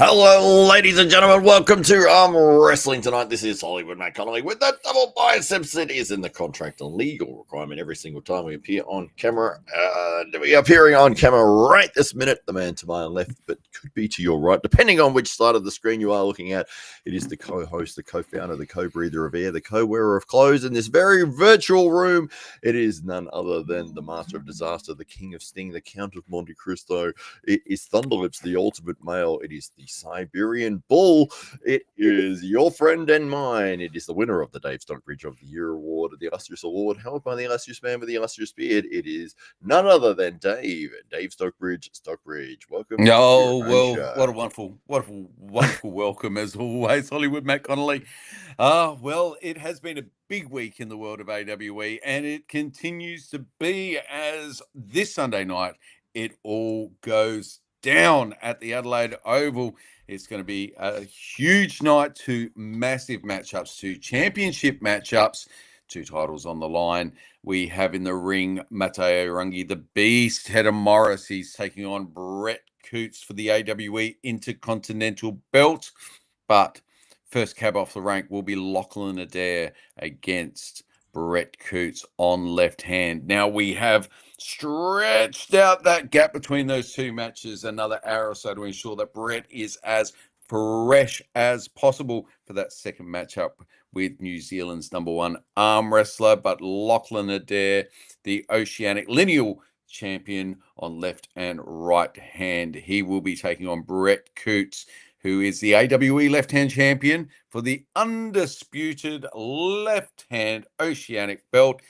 Hello, ladies and gentlemen. Welcome to Wrestling Tonight. This is Hollywood Matt Connelly with the double biceps. It is in the contract a legal requirement every single time we appear on camera. We are appearing on camera right this minute. The man to my left, but could be to your right, depending on which side of the screen you are looking at. It is the co-host, the co-founder, the co-breather of air, the co-wearer of clothes in this very virtual room. It is none other than the master of disaster, the king of sting, the count of Monte Cristo. It is Thunderlips, the ultimate male. It is the Siberian Bull. It is your friend and mine. It is the winner of the Dave Stockbridge of the Year Award, the illustrious award held by the illustrious man with the illustrious beard. It is none other than Dave Stockbridge. Welcome. Oh, well, what a wonderful welcome as always, Hollywood Matt Connelly. Well, it has been a big week in the world of AWE, and it continues to be as this Sunday night, it all goes down at the Adelaide Oval. It's going to be a huge night, two massive matchups, two championship matchups, two titles on the line. We have in the ring Mateo Rungi, the Beast, Hedda Morris. He's taking on Brett Coots for the AWE Intercontinental Belt. But first cab off the rank will be Lachlan Adair against Brett Coots on left hand. Now we have stretched out that gap between those two matches another hour or so to ensure that Brett is as fresh as possible for that second matchup with New Zealand's #1 arm wrestler. But Lachlan Adair, the Oceanic Lineal champion on left and right hand, he will be taking on Brett Coots, who is the AWE left-hand champion for the undisputed left-hand Oceanic belt.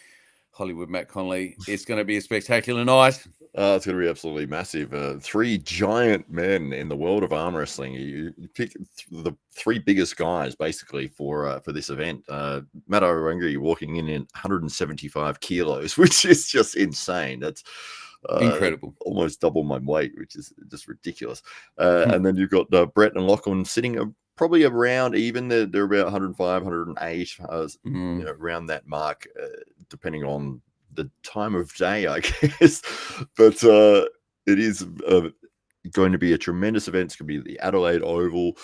Hollywood Matt Connelly, it's going to be a spectacular night. It's going to be absolutely massive. Three giant men in the world of arm wrestling. You pick the three biggest guys basically for this event. Matt Orangi walking in 175 kilos, which is just insane. That's incredible, almost double my weight, which is just ridiculous. And then you've got Brett and Lachlan sitting probably around even. They're about 105, 108, around that mark, depending on the time of day, I guess. But it is going to be a tremendous event. It's going to be the Adelaide Oval.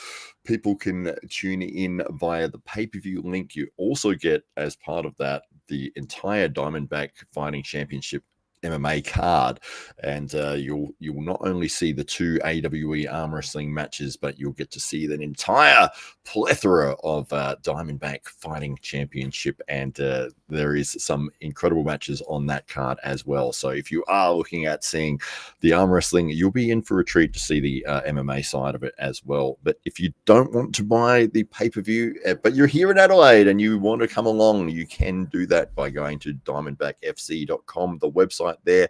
People can tune in via the pay-per-view link. You also get, as part of that, the entire Diamondback Fighting Championship MMA card, and you'll not only see the two AWE arm wrestling matches, but you'll get to see an entire plethora of Diamondback Fighting Championship, and there is some incredible matches on that card as well. So if you are looking at seeing the arm wrestling, you'll be in for a treat to see the MMA side of it as well. But if you don't want to buy the pay-per-view, but you're here in Adelaide and you want to come along, you can do that by going to diamondbackfc.com, the website there.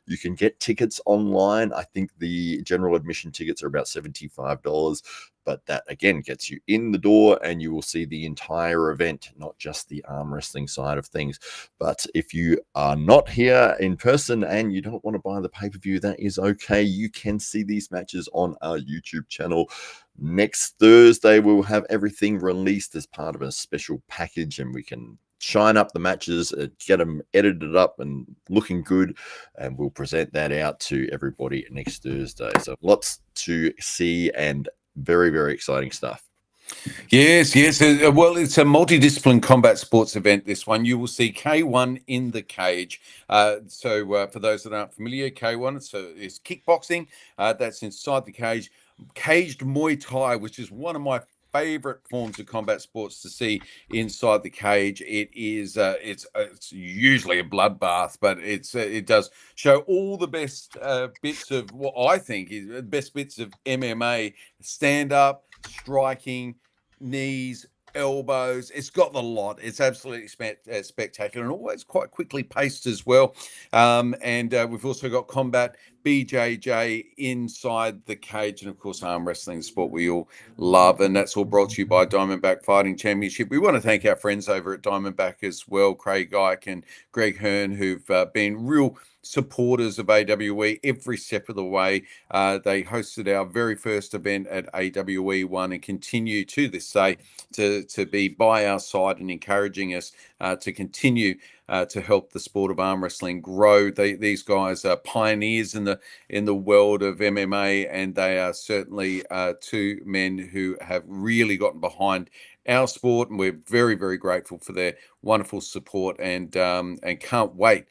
You can get tickets online. I think the general admission tickets are about $75, but that again gets you in the door and you will see the entire event, not just the arm wrestling side of things. But if you are not here in person and you don't want to buy the pay-per-view, that is okay. You can see these matches on our YouTube channel. Next Thursday, we'll have everything released as part of a special package, and we can shine up the matches, get them edited up and looking good, and we'll present that out to everybody next Thursday. So lots to see and very, very exciting stuff. Yes. Well, it's a multidiscipline combat sports event, this one. You will see K1 in the cage. So for those that aren't familiar, K1, it's kickboxing. That's inside the cage. Caged Muay Thai, which is one of my favorite forms of combat sports to see inside the cage. It is it's usually a bloodbath, but it does show all the best bits of what I think is the best bits of MMA: stand up, striking, knees, elbows. It's got the lot. It's absolutely spectacular and always quite quickly paced as well. And we've also got combat BJJ inside the cage, and of course arm wrestling, the sport we all love, and that's all brought to you by Diamondback Fighting Championship. We want to thank our friends over at Diamondback as well, Craig Ike and Greg Hearn, who've been real supporters of AWE every step of the way. They hosted our very first event at AWE 1 and continue to this day to be by our side and encouraging us to continue to help the sport of arm wrestling grow. These guys are pioneers in the world of MMA, and they are certainly two men who have really gotten behind our sport, and we're very, very grateful for their wonderful support, and can't wait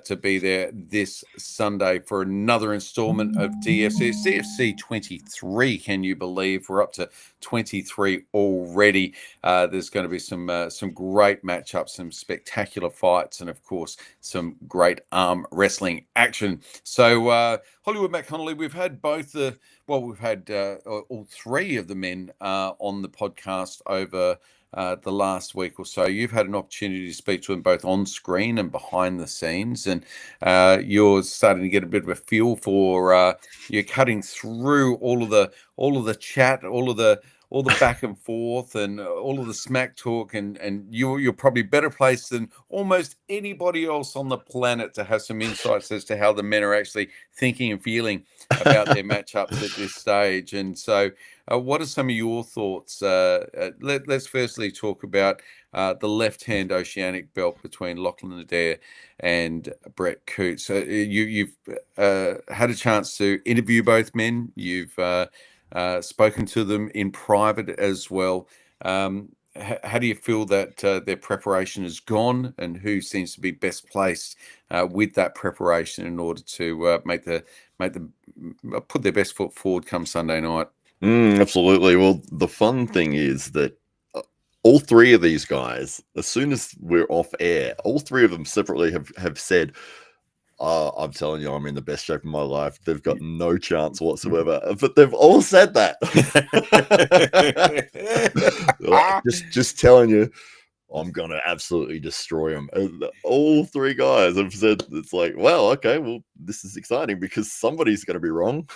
to be there this Sunday for another installment of CFC 23. Can you believe we're up to 23 already? There's going to be some great matchups, some spectacular fights, and of course some great arm wrestling action. So Hollywood Matt Connelly, we've had we've had all three of the men on the podcast over the last week or so. You've had an opportunity to speak to them both on screen and behind the scenes, and you're starting to get a bit of a feel for you're cutting through all of the chat, all the back and forth, and all of the smack talk, and you're probably better placed than almost anybody else on the planet to have some insights as to how the men are actually thinking and feeling about their matchups at this stage. And so what are some of your thoughts? Let's firstly talk about the left-hand oceanic belt between Lachlan Adair and Brett Coots. You've had a chance to interview both men. You've spoken to them in private as well. How do you feel that their preparation has gone, and who seems to be best placed with that preparation in order to put their best foot forward come Sunday night? Absolutely. Well, the fun thing is that all three of these guys, as soon as we're off air, all three of them separately have said, I'm telling you, I'm in the best shape of my life. They've got no chance whatsoever. But they've all said that. just telling you, I'm going to absolutely destroy them. And all three guys have said, it's like, well, okay, well, this is exciting because somebody's going to be wrong.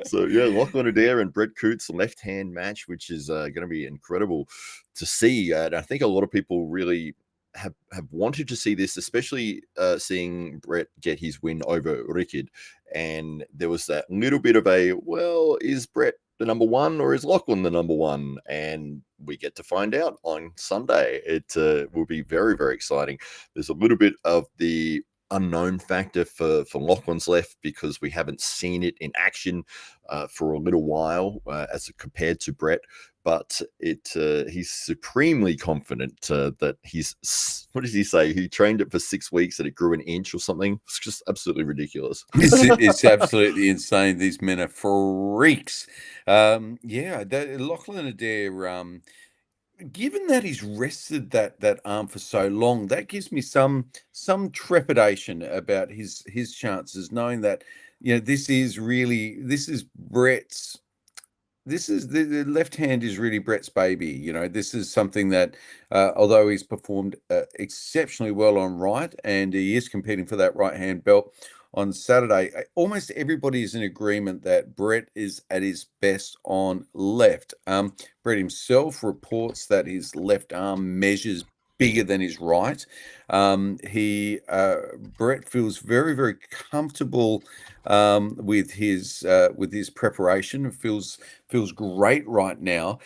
So, yeah, Lachlan Adair and Brett Coots left-hand match, which is going to be incredible to see. And I think a lot of people really have wanted to see this, especially seeing Brett get his win over Rickard. And there was that little bit of a, well, is Brett the number one or is Lachlan the number one? And we get to find out on Sunday. It will be very, very exciting. There's a little bit of the unknown factor for Lachlan's left because we haven't seen it in action for a little while as compared to Brett. But he's supremely confident that he's, what does he say? He trained it for 6 weeks and it grew an inch or something. It's just absolutely ridiculous. It's absolutely insane. These men are freaks. Lachlan Adair, given that he's rested that arm for so long, that gives me some trepidation about his chances, knowing that this is Brett's. This is the left hand is really Brett's baby. This is something that, although he's performed exceptionally well on right, and he is competing for that right hand belt on Saturday, almost everybody is in agreement that Brett is at his best on left. Brett himself reports that his left arm measures bigger than his right. Brett feels very, very comfortable with his preparation. Feels great right now.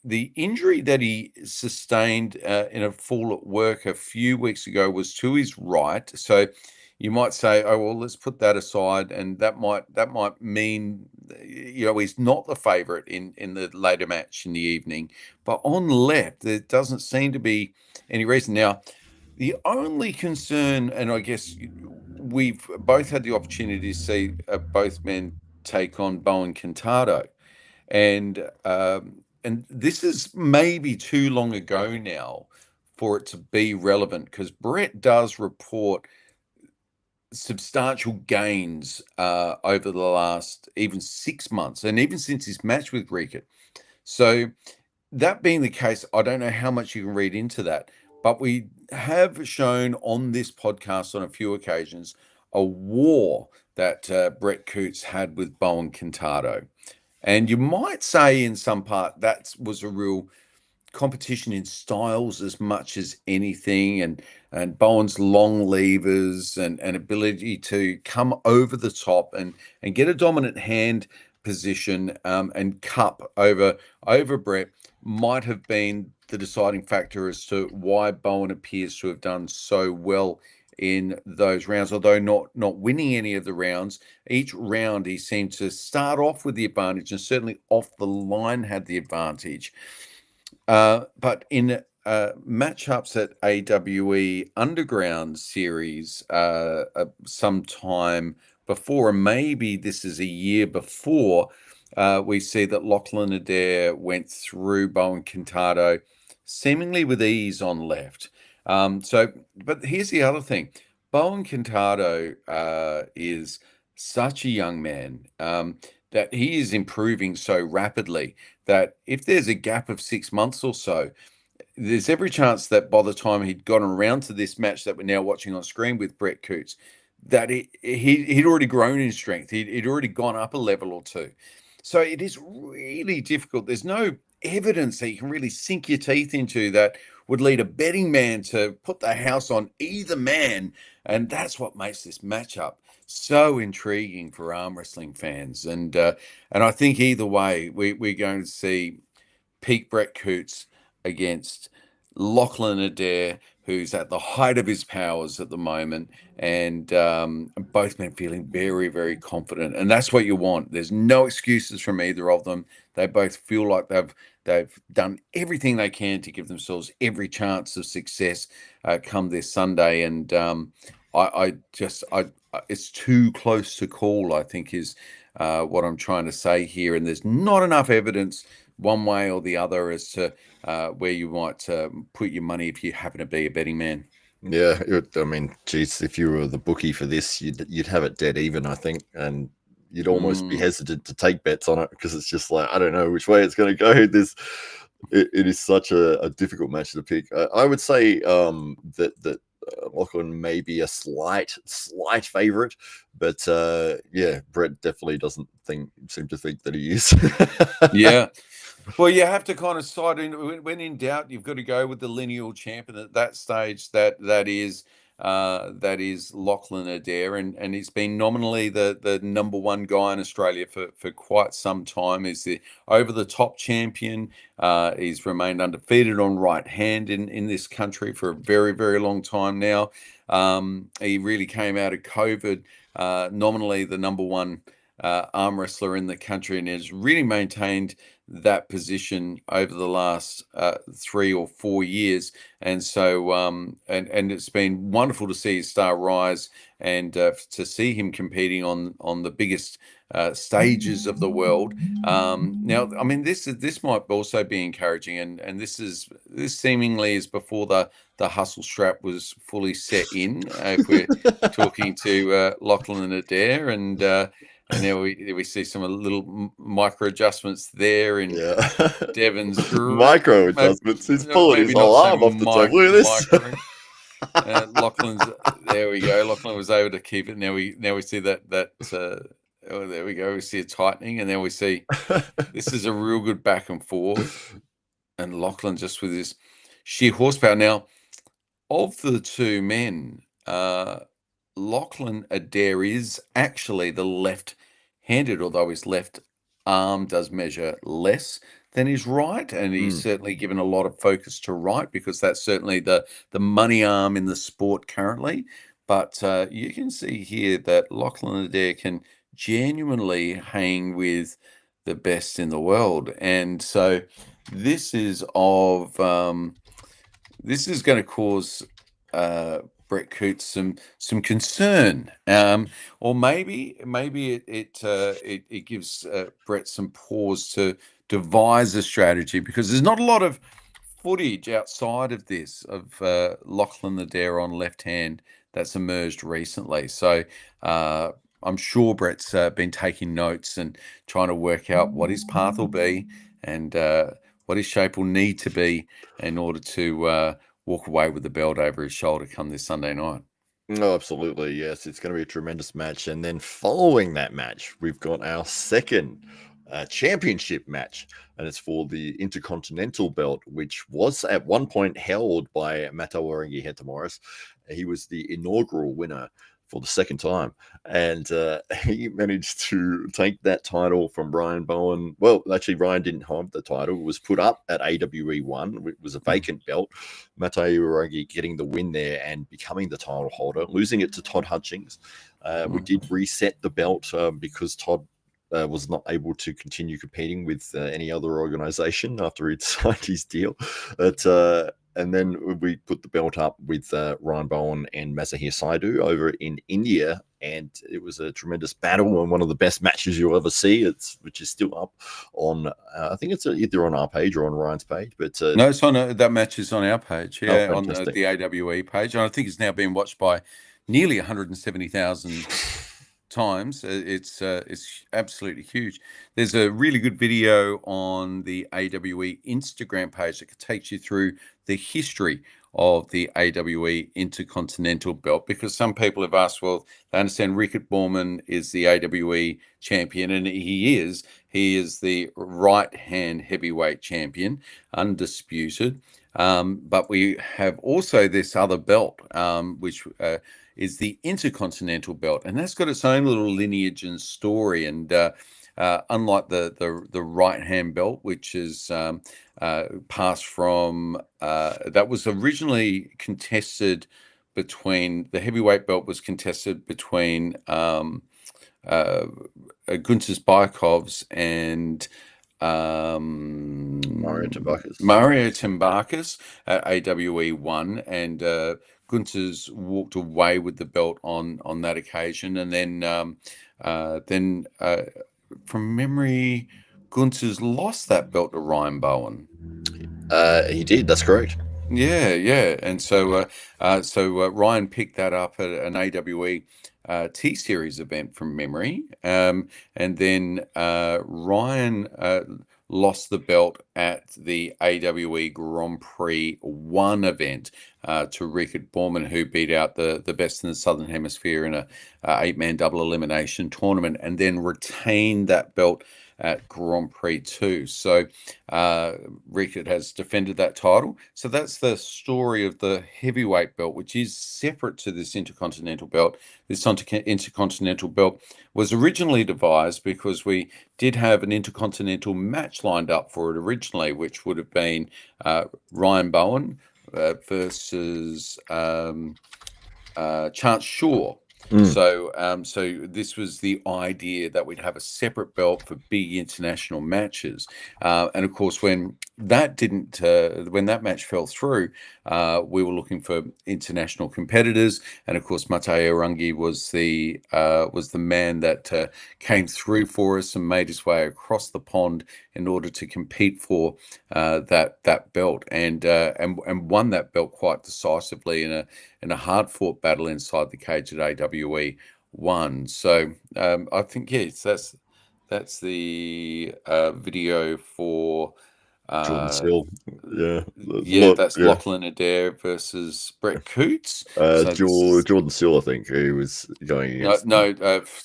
The injury that he sustained in a fall at work a few weeks ago was to his right. So you might say, oh, well, let's put that aside. And that might mean, he's not the favorite in the later match in the evening. But on left, there doesn't seem to be any reason. Now, the only concern, and I guess we've both had the opportunity to see both men take on Bowen Quintado. And this is maybe too long ago now for it to be relevant, because Brett does report substantial gains over the last even 6 months, and even since his match with Rickard. So that being the case, I don't know how much you can read into that, but we have shown on this podcast on a few occasions a war that Brett Coots had with Bowen Quintado. And you might say in some part that was a real competition in styles as much as anything, and Bowen's long levers and ability to come over the top and get a dominant hand position and cup over Brett might have been the deciding factor as to why Bowen appears to have done so well in those rounds, although not winning any of the rounds. Each round he seemed to start off with the advantage, and certainly off the line had the advantage. But in matchups at AWE Underground Series sometime before, and maybe this is a year before, we see that Lachlan Adair went through Bowen Quintado seemingly with ease on left. But here's the other thing. Bowen Quintado is such a young man that he is improving so rapidly that if there's a gap of 6 months or so, there's every chance that by the time he'd gotten around to this match that we're now watching on screen with Brett Coots, that he'd already grown in strength. He'd already gone up a level or two. So it is really difficult. There's no evidence that you can really sink your teeth into that would lead a betting man to put the house on either man. And that's what makes this matchup so intriguing for arm wrestling fans. And I think either way, we're going to see peak Brett Coots against Lachlan Adair, who's at the height of his powers at the moment, and both men feeling very, very confident. And that's what you want. There's no excuses from either of them. They both feel like they've done everything they can to give themselves every chance of success come this Sunday. And it's too close to call, I think, is what I'm trying to say here. And there's not enough evidence one way or the other as to where you might put your money if you happen to be a betting man. Yeah, I mean, geez, if you were the bookie for this, you'd have it dead even, I think, and you'd almost be hesitant to take bets on it because it's just like, I don't know which way it's going to go. It is such a difficult match to pick. I would say that Lachlan may be a slight favorite, but yeah, Brett definitely doesn't seem to think that he is. Yeah. Well, you have to kind of side in when in doubt. You've got to go with the lineal champion at that stage. That is Lachlan Adair, and he's been nominally the number one guy in Australia for quite some time. He's the over the top champion. He's remained undefeated on right hand in this country for a very, very long time now. He really came out of COVID nominally the number one arm wrestler in the country, and has really maintained that position over the last 3 or 4 years. And so and it's been wonderful to see his star rise and to see him competing on the biggest stages of the world. Now, I mean, this might also be encouraging, and this seemingly is before the hustle strap was fully set in. If we're talking to Lachlan and Adair, and now we see some little micro adjustments there in Devon's micro adjustments. He's pulling his whole arm off the top. Look at this. Lachlan's there. We go. Lachlan was able to keep it. Now we see that. Oh, there we go. We see a tightening, and then we see this is a real good back and forth. And Lachlan just with his sheer horsepower. Now, of the two men, Lachlan Adair is actually the left-handed, although his left arm does measure less than his right, and he's certainly given a lot of focus to right because that's certainly the money arm in the sport currently. But you can see here that Lachlan Adair can genuinely hang with the best in the world, and so this is going to cause Brett Coots some concern, or maybe it gives Brett some pause to devise a strategy, because there's not a lot of footage outside of this of Lachlan Adair on left hand that's emerged recently. So I'm sure Brett's been taking notes and trying to work out what his path will be and what his shape will need to be in order to walk away with the belt over his shoulder come this Sunday night. Oh, absolutely. Yes, it's going to be a tremendous match. And then following that match, we've got our second championship match, and it's for the Intercontinental belt, which was at one point held by Mato Warangi Hetamoris. He was the inaugural winner for the second time, and he managed to take that title from Ryan Bowen. Well, actually, Ryan didn't have the title; it was put up at AWE 1. It was a vacant belt. Matei Urangi getting the win there and becoming the title holder, losing it to Todd Hutchings. We did reset the belt because Todd was not able to continue competing with any other organization after he'd signed his deal. And then we put the belt up with Ryan Bowen and Mazahir Saidu over in India, and it was a tremendous battle and one of the best matches you'll ever see. Which is still up on, I think it's either on our page or on Ryan's page. But no, it's on that match is on our page, on fantastic. the AWE page, and I think it's now being watched by nearly 170,000 times. It's absolutely huge. There's a really good video on the AWE Instagram page that takes you through the history of the AWE Intercontinental Belt, because some people have asked, well, they understand Rickert Borman is the AWE champion, and he is the right hand heavyweight champion, undisputed. But we have also this other belt, which is the Intercontinental Belt, and that's got its own little lineage and story. And unlike the right hand belt, which is passed from that was originally contested between, the heavyweight belt was contested between Gunter Spykovs and Mario Timbarkas at AWE 1, and Gunter's walked away with the belt on that occasion, and then from memory, Gunter's lost that belt to Ryan Bowen. He did. That's correct. Yeah, and so Ryan picked that up at an AWE T-Series event from memory, and then Ryan lost the belt at the AWE Grand Prix 1 event to Rickert Borman, who beat out the best in the Southern Hemisphere in a 8-man double elimination tournament, and then retained that belt at Grand Prix 2. So Rickert has defended that title. So that's the story of the heavyweight belt, which is separate to this Intercontinental belt. This Intercontinental belt was originally devised because we did have an Intercontinental match lined up for it originally, which would have been Ryan Bowen versus Chance Shaw. So this was the idea that we'd have a separate belt for big international matches, and of course, when that match fell through, we were looking for international competitors, and of course, Matei Urangi was the man that came through for us and made his way across the pond in order to compete for that belt, and won that belt quite decisively in a hard-fought battle inside the cage at AWE 1. So I think, yes, that's the video for Jordan Sill. That's Lachlan Adair versus Brett Coots. Jordan Sill, I think, who was going against.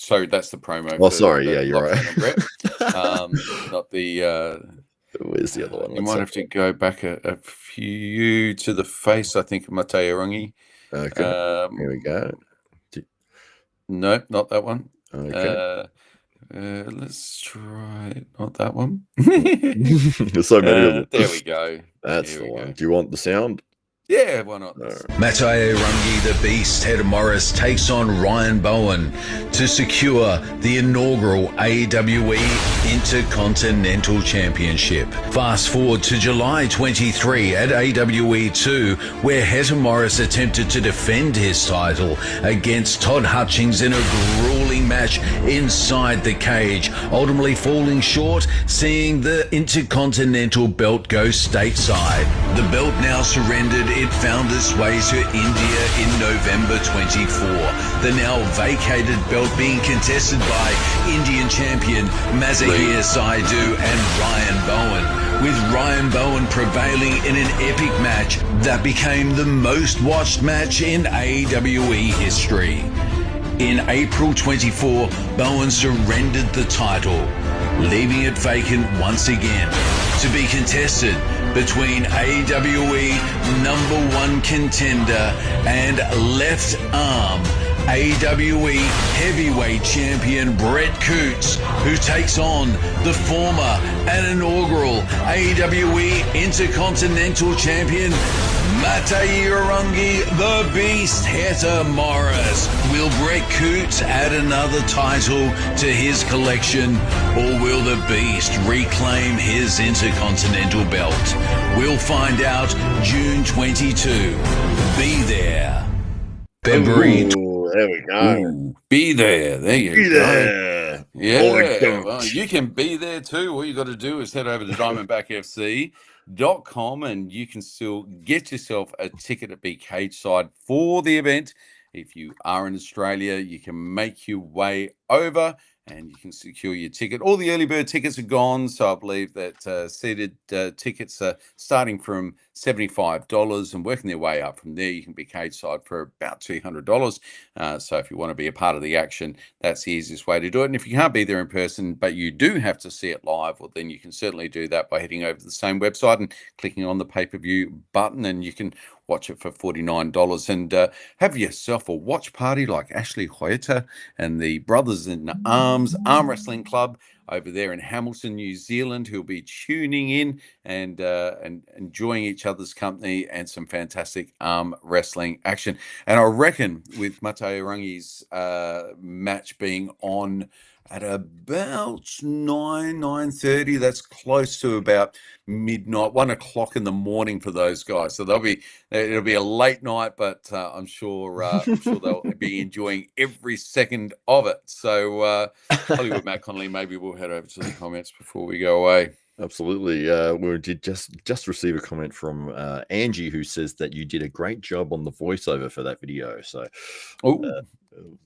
Sorry, that's the promo. Oh, sorry, you're Lachlan right. Brett. Not the. Where's the other one? You might have to go back a few to the face, I think, of Matei Urangi. Okay, here we go. No, not that one. Okay. Let's try not that one. There's so many of them. There we go. That's the one. Do you want the sound? Yeah, why not? Matei Urangi, the Beast, Head Morris, takes on Ryan Bowen to secure the inaugural AWE Intercontinental Championship. Fast forward to July 23 at AWE 2, where Head Morris attempted to defend his title against Todd Hutchings in a grueling match inside the cage, ultimately falling short, seeing the Intercontinental belt go stateside. The belt now surrendered. It found its way to India in November 24. The now vacated belt being contested by Indian champion Mazahir Saidu and Ryan Bowen, with Ryan Bowen prevailing in an epic match that became the most watched match in AWE history. In April 24, Bowen surrendered the title, leaving it vacant once again, to be contested between AWE #1 contender and left arm AWE heavyweight champion Brett Coots, who takes on the former and inaugural AWE Intercontinental Champion Matairangi the Beast Heta Morris. Will Brett Coots add another title to his collection, or will the Beast reclaim his Intercontinental belt? We'll find out June 22. Be there. February. Ooh, there we go. Ooh, be there. There you Be go. there. Yeah, well, you can be there too. All you got to do is head over to diamondbackfc.com and you can still get yourself a ticket to be cage side for the event. If you are in Australia, you can make your way over and you can secure your ticket. All the early bird tickets are gone, so I believe that seated tickets are starting from $75 and working their way up from there. You can be cage side for about $200. So if you want to be a part of the action, that's the easiest way to do it. And if you can't be there in person, but you do have to see it live, well, then you can certainly do that by heading over to the same website and clicking on the pay-per-view button, and you can watch it for $49 and have yourself a watch party like Ashley Hoyta and the Brothers in Arms Arm Wrestling Club over there in Hamilton, New Zealand, who'll be tuning in and enjoying each other's company and some fantastic arm wrestling action. And I reckon with Matairangi's match being on at about 9:30, that's close to about midnight, 1 o'clock in the morning for those guys. So it'll be a late night, but I'm sure they'll be enjoying every second of it. So Hollywood Matt Connelly, maybe we'll head over to the comments before we go away. Absolutely. We did just receive a comment from Angie, who says that you did a great job on the voiceover for that video. So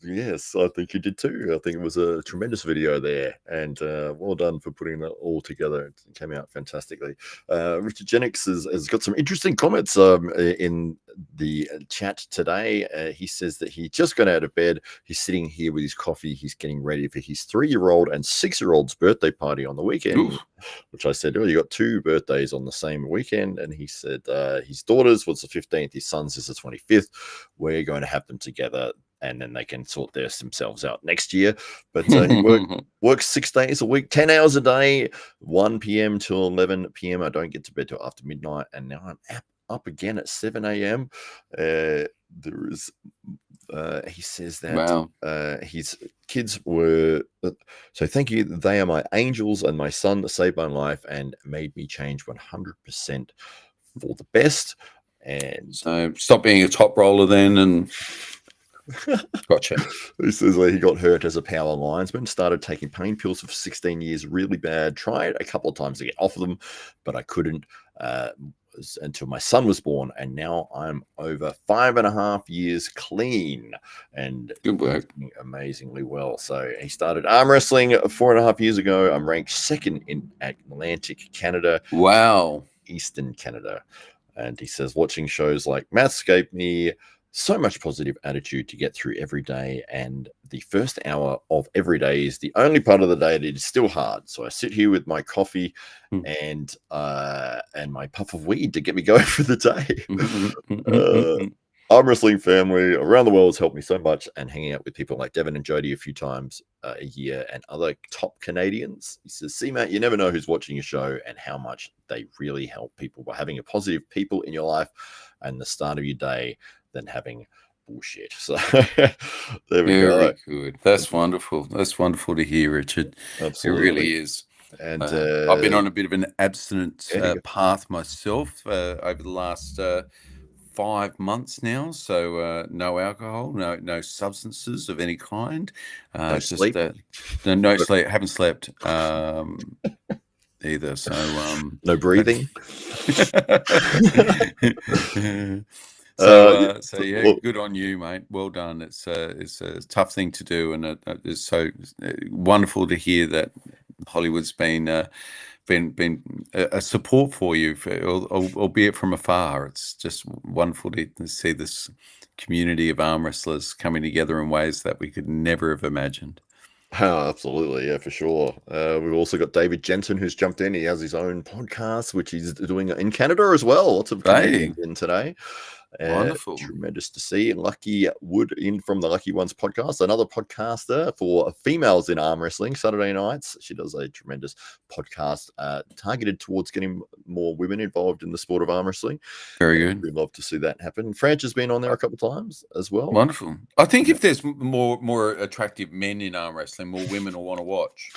yes, I think you did too. I think it was a tremendous video there, and well done for putting that all together. It came out fantastically. Richard Jennings has got some interesting comments in the chat today. He says that he just got out of bed. He's sitting here with his coffee. He's getting ready for his 3-year-old and 6-year-old's birthday party on the weekend. Oof. Which I said, oh, you got 2 birthdays on the same weekend. And he said his daughter's was the 15th, his son's is the 25th. We're going to have them together, and then they can sort themselves out next year. But he works 6 days a week, 10 hours a day, 1 p.m. till 11 p.m. I don't get to bed till after midnight. And now I'm up again at 7 a.m. He says that his kids were, so thank you. They are my angels, and my son saved my life and made me change 100% for the best. And so stop being a top roller then, and gotcha. He says he got hurt as a power linesman, started taking pain pills for 16 years, really bad. Tried a couple of times to get off of them, but I couldn't until my son was born, and now I'm over 5.5 years clean and good work, amazingly well. So he started arm wrestling 4.5 years ago. I'm ranked 2nd in Atlantic Canada. Wow. Eastern Canada. And he says watching shows like Maths gave me so much positive attitude to get through every day, and the first hour of every day is the only part of the day that is still hard. So I sit here with my coffee and my puff of weed to get me going for the day. Arm wrestling family around the world has helped me so much, and hanging out with people like Devin and Jody a few times a year and other top Canadians. He says, see, Matt, you never know who's watching your show and how much they really help people by having a positive people in your life and the start of your day than having bullshit. So there we go. Very good. That's wonderful. That's wonderful to hear, Richard. Absolutely. It really is. And I've been on a bit of an abstinence path myself over the last 5 months now. So no alcohol, no substances of any kind. No sleep. No sleep. Haven't slept either. So no breathing. So yeah, good on you, mate. Well done. It's a tough thing to do, and it's so wonderful to hear that Hollywood's been a support for you, albeit from afar. It's just wonderful to see this community of arm wrestlers coming together in ways that we could never have imagined. Oh, absolutely. Yeah, for sure. We've also got David Jensen, who's jumped in. He has his own podcast, which he's doing in Canada as well. Lots of Canadians in today. Wonderful. Tremendous to see. Lucky Wood in from the Lucky Ones podcast, another podcaster for females in arm wrestling, Saturday nights. She does a tremendous podcast targeted towards getting more women involved in the sport of arm wrestling. Very good. We'd love to see that happen. Franch has been on there a couple of times as well. Wonderful. I think if there's more attractive men in arm wrestling, more women will want to watch.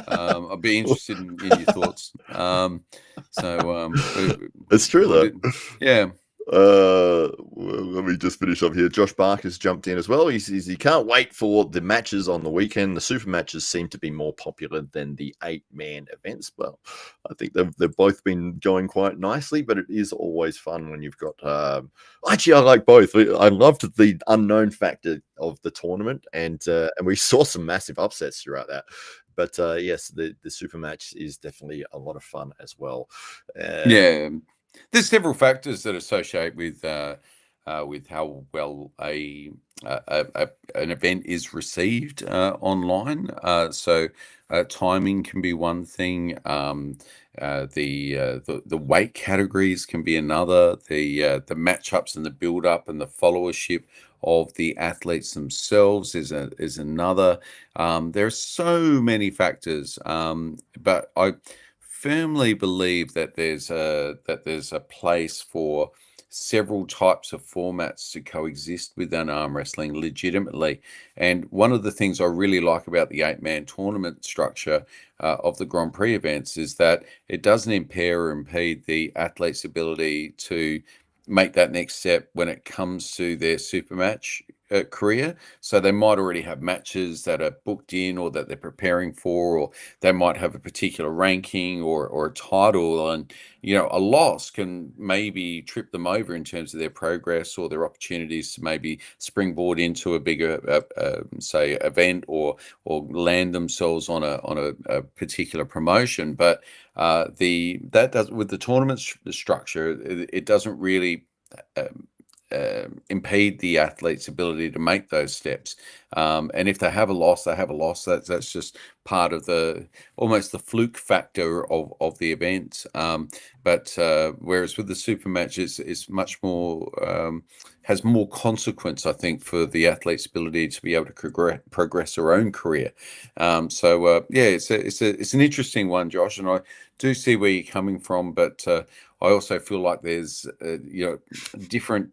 I'd be interested in your thoughts. It's true though. Yeah. Let me just finish up here. Josh Barker's jumped in as well. He says he can't wait for the matches on the weekend. The super matches seem to be more popular than the 8-man events. Well, I think they've both been going quite nicely, but it is always fun when you've got actually I like both. I loved the unknown factor of the tournament, and we saw some massive upsets throughout that. But yes, the super match is definitely a lot of fun as well. Yeah. There's several factors that associate with how well an event is received online. So timing can be one thing. The weight categories can be another. The matchups and the build up and the followership of the athletes themselves is another. There are so many factors, but I firmly believe that there's a place for several types of formats to coexist within arm wrestling legitimately. And one of the things I really like about the 8-man tournament structure of the Grand Prix events is that it doesn't impair or impede the athlete's ability to make that next step when it comes to their super match career. So they might already have matches that are booked in or that they're preparing for, or they might have a particular ranking or a title, and a loss can maybe trip them over in terms of their progress or their opportunities to maybe springboard into a bigger say event or land themselves on a particular promotion. But with the tournament structure, it doesn't really impede the athlete's ability to make those steps. And if they have a loss, they have a loss. That's just part of almost the fluke factor of the event. But whereas with the super matches, it's much more has more consequence, I think, for the athlete's ability to be able to progress their own career. It's an interesting one, Josh, and I do see where you're coming from, but I also feel like there's different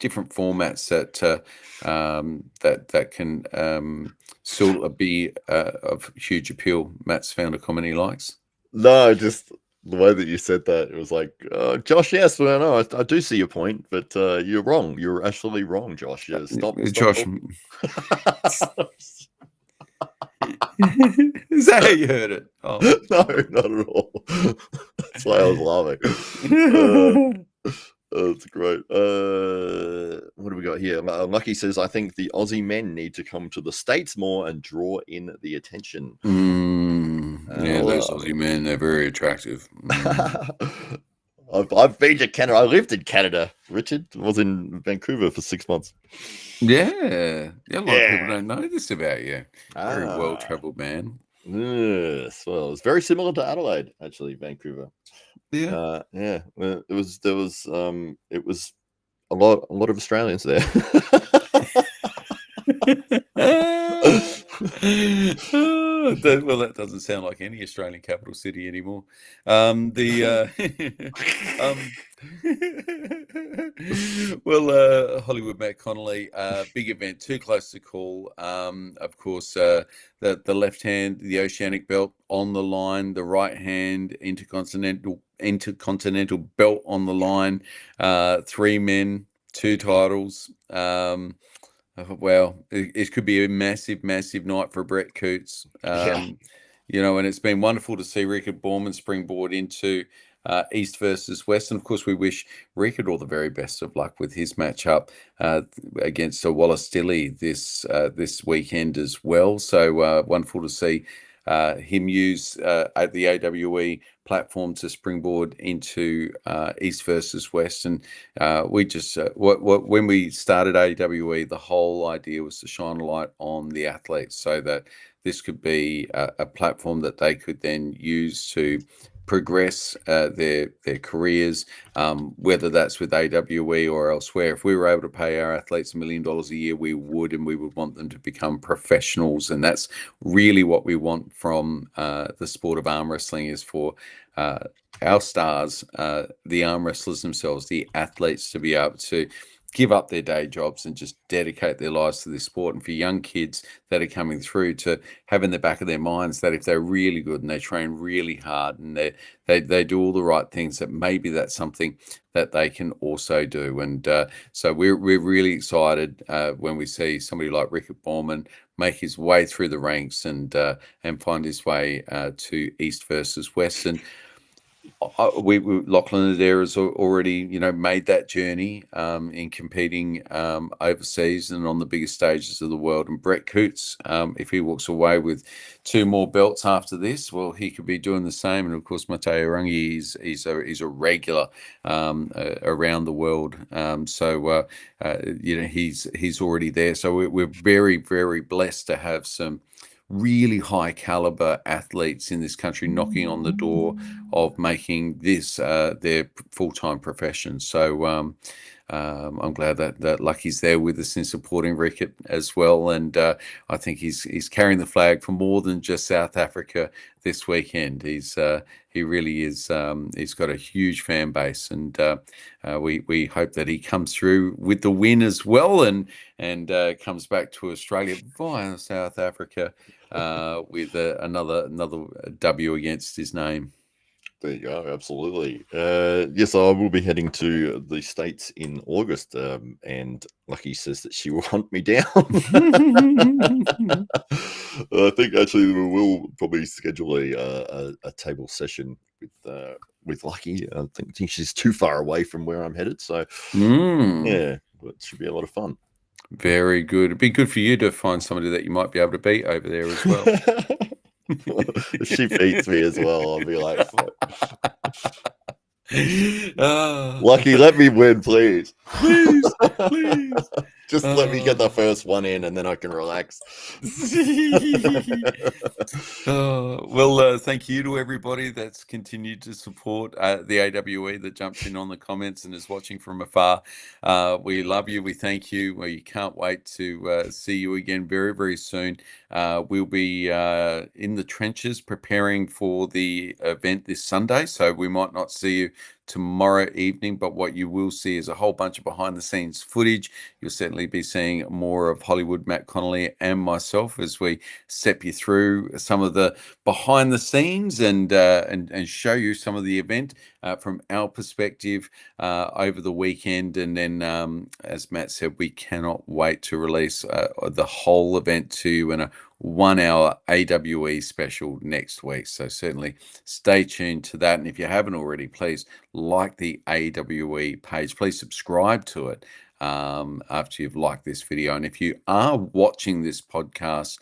formats that can still be of huge appeal. Matt's found a comment he likes. No, just the way that you said that, it was like, Josh, yes, well, no, I do see your point, but you're wrong. You're actually wrong, Josh. Yeah, stop Josh. Is that how you heard it? Oh. No, not at all. That's why I was laughing. That's great. What do we got here? Lucky says, I think the Aussie men need to come to the States more and draw in the attention. Those Aussie men, they're very attractive. I've been to Canada. I lived in Canada, Richard. I was in Vancouver for 6 months. Yeah. A lot of people don't know this about you. Very well-traveled man. Yes. Well, it's very similar to Adelaide, actually, Vancouver. Yeah. Well, it was a lot of Australians there. That doesn't sound like any Australian capital city anymore. Hollywood Matt Connelly, big event, too close to call. Of course, the left hand, the Oceanic belt on the line, the right hand, intercontinental belt on the line, 3 men, 2 titles. Well, it could be a massive night for Brett Coots. And it's been wonderful to see Rickard Borman springboard into East versus West. And of course, we wish Rickard all the very best of luck with his matchup against Wallace Dilley this weekend as well. So wonderful to see him use at the AWE platform to springboard into East versus West. And we just when we started AWE, the whole idea was to shine a light on the athletes so that this could be a platform that they could then use to progress their careers, whether that's with AWE or elsewhere. If we were able to pay our athletes $1 million a year, we would, and we would want them to become professionals. And that's really what we want from the sport of arm wrestling, is for our stars, the arm wrestlers themselves, the athletes, to be able to give up their day jobs and just dedicate their lives to this sport. And for young kids that are coming through to have in the back of their minds that if they're really good and they train really hard and they do all the right things, that maybe that's something that they can also do. And so we're really excited when we see somebody like Rickett Bauman make his way through the ranks and find his way to East versus West. And Lachlan Adair has already, made that journey in competing overseas and on the biggest stages of the world. And Brett Coots, if he walks away with 2 more belts after this, well, he could be doing the same. And of course, Mateo Rangi, he's a regular around the world. So he's already there. So we're very, very blessed to have some really high caliber athletes in this country knocking on the door of making this their full-time profession. So I'm glad that Lucky's there with us in supporting Rickett as well. And I think he's carrying the flag for more than just South Africa this weekend. He really is. He's got a huge fan base, and we hope that he comes through with the win as well, and comes back to Australia via South Africa with another W against his name. There you go. Absolutely. Yes, I will be heading to the States in August, and Lucky says that she will hunt me down. I think actually we will probably schedule a table session with Lucky. I think she's too far away from where I'm headed, so yeah, but it should be a lot of fun. Very good. It'd be good for you to find somebody that you might be able to beat over there as well. If she beats me as well, I'll be like, Lucky, let me win, please. Please. Just let me get the first one in, and then I can relax. Well, thank you to everybody that's continued to support the AWE, that jumps in on the comments and is watching from afar. We love you. We thank you. We can't wait to see you again very, very soon. We'll be in the trenches preparing for the event this Sunday, so we might not see you tomorrow evening, but what you will see is a whole bunch of behind the scenes footage. You'll certainly be seeing more of Hollywood Matt Connelly and myself as we step you through some of the behind the scenes and show you some of the event from our perspective over the weekend. And then as Matt said, we cannot wait to release the whole event to you in a 1-hour AWE special next week. So certainly stay tuned to that. And if you haven't already, please like the AWE page. Please subscribe to it after you've liked this video. And if you are watching this podcast,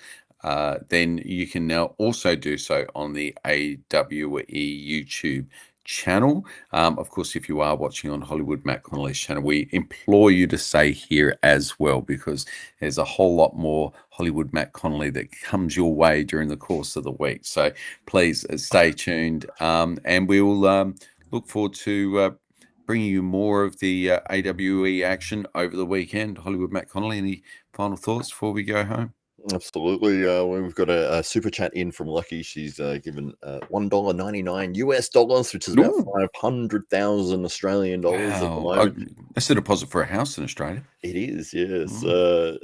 then you can now also do so on the AWE YouTube channel. Of course, if you are watching on Hollywood Matt Connelly's channel, we implore you to stay here as well, because there's a whole lot more Hollywood Matt Connelly that comes your way during the course of the week. So please stay tuned, and we will look forward to bringing you more of the AWE action over the weekend. Hollywood Matt Connelly, any final thoughts before we go home? Absolutely. We've got a super chat in from Lucky. She's given $1.99 US, which is about 500,000 Australian dollars at the moment. That's a deposit for a house in Australia. It is, yes.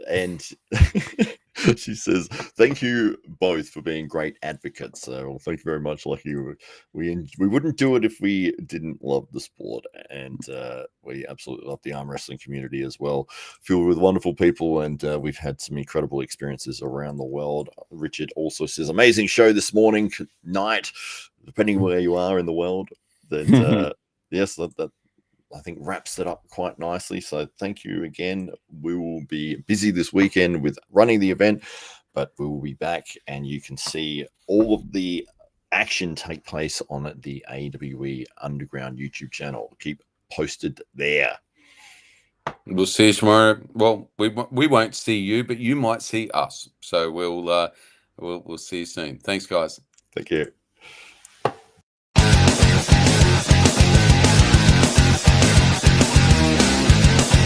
And she says, "Thank you both for being great advocates." Well, thank you very much, Lucky. We wouldn't do it if we didn't love the sport, and we absolutely love the arm wrestling community as well. Filled with wonderful people, and we've had some incredible experiences around the world. Richard also says, "Amazing show this morning, night, depending where you are in the world." Then yes, that I think wraps it up quite nicely. So thank you again. We will be busy this weekend with running the event, but we will be back, and you can see all of the action take place on the AWE Underground YouTube channel. Keep posted there. We'll see you tomorrow. Well, we won't see you, but you might see us. So we'll see you soon. Thanks, guys. Take care.